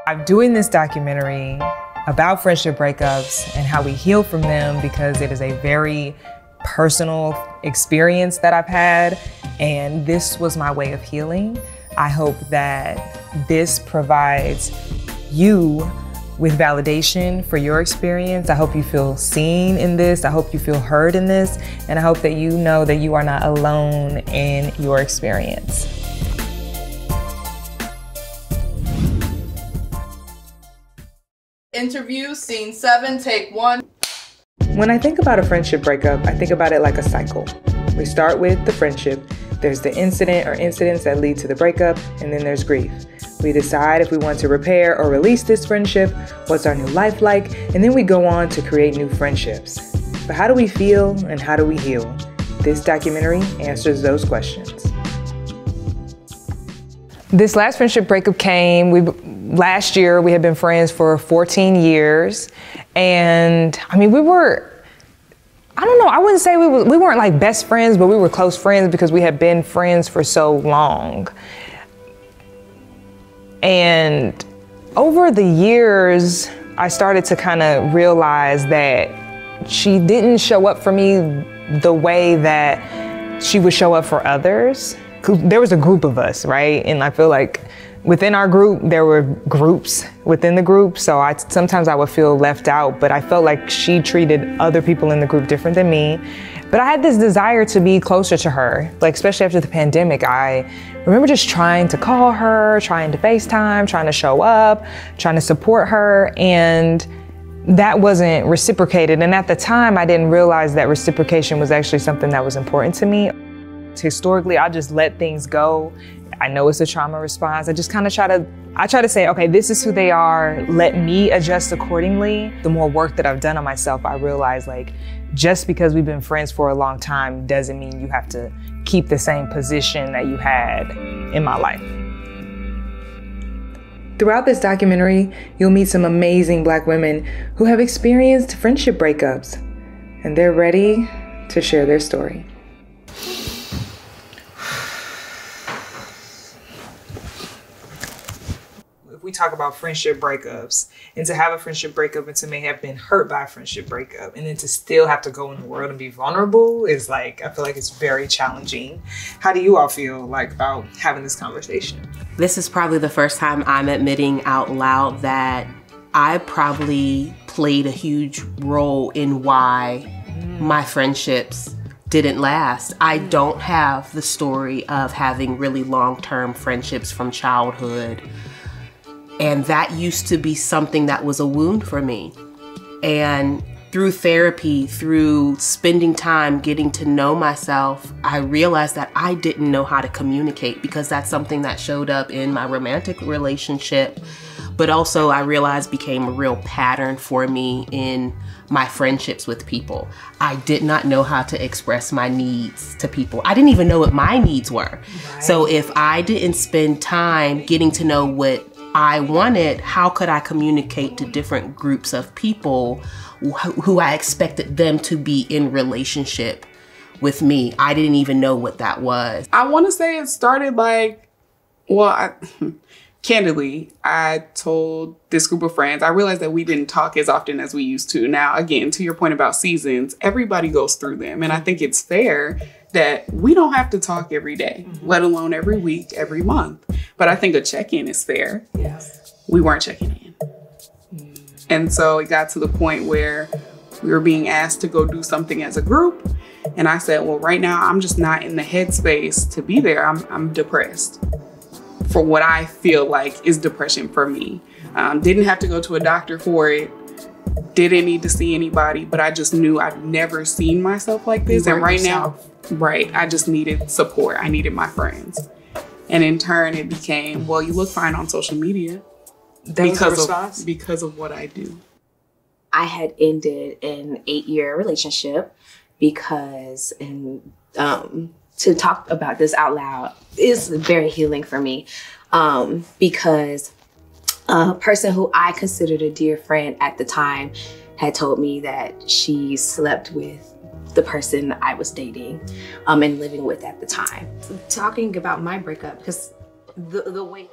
I'm doing this documentary about friendship breakups and how we heal from them because it is a very personal experience that I've had, and this was my way of healing. I hope that this provides you with validation for your experience. I hope you feel seen in this. I hope you feel heard in this. And I hope that you know that you are not alone in your experience. Interview, scene 7, take 1. When I think about a friendship breakup, I think about it like a cycle. We start with the friendship. There's the incident or incidents that lead to the breakup, and then there's grief. We decide if we want to repair or release this friendship, what's our new life like, and then we go on to create new friendships. But how do we feel and how do we heal? This documentary answers those questions. This last friendship breakup came, last year we had been friends for 14 years. And I mean, I don't know, I wouldn't say we weren't like best friends, but we were close friends because we had been friends for so long. And over the years, I started to kind of realize that she didn't show up for me the way that she would show up for others. There was a group of us, right? And I feel like within our group, there were groups within the group. So sometimes I would feel left out, but I felt like she treated other people in the group different than me. But I had this desire to be closer to her, like especially after the pandemic. I remember just trying to call her, trying to FaceTime, trying to show up, trying to support her, and that wasn't reciprocated. And at the time, I didn't realize that reciprocation was actually something that was important to me. Historically, I just let things go. I know it's a trauma response. I just kind of try to say, okay, this is who they are. Let me adjust accordingly. The more work that I've done on myself, I realize like, just because we've been friends for a long time doesn't mean you have to keep the same position that you had in my life. Throughout this documentary, you'll meet some amazing Black women who have experienced friendship breakups, and they're ready to share their story. We talk about friendship breakups, and to have a friendship breakup and to may have been hurt by a friendship breakup and then to still have to go in the world and be vulnerable is like, I feel like it's very challenging. How do you all feel like about having this conversation? This is probably the first time I'm admitting out loud that I probably played a huge role in why my friendships didn't last. I don't have the story of having really long-term friendships from childhood. And that used to be something that was a wound for me. And through therapy, through spending time getting to know myself, I realized that I didn't know how to communicate because that's something that showed up in my romantic relationship, but also I realized became a real pattern for me in my friendships with people. I did not know how to express my needs to people. I didn't even know what my needs were. Right. So if I didn't spend time getting to know what I wanted, how could I communicate to different groups of people who I expected them to be in relationship with me? I didn't even know what that was. I want to say it started like, well, candidly, I told this group of friends, I realized that we didn't talk as often as we used to. Now, again, to your point about seasons, everybody goes through them. And I think it's fair that we don't have to talk every day, let alone every week, every month. But I think a check-in is fair. Yes. We weren't checking in. And so it got to the point where we were being asked to go do something as a group. And I said, well, right now, I'm just not in the headspace to be there. I'm depressed for what I feel like is depression for me. Didn't have to go to a doctor for it. Didn't need to see anybody, but I just knew I've never seen myself like this. And right now, I just needed support. I needed my friends. And in turn, it became, well, you look fine on social media because of what I do. I had ended an 8-year relationship because, to talk about this out loud is very healing for me, because a person who I considered a dear friend at the time had told me that she slept with the person I was dating and living with at the time. Talking about my breakup, because the way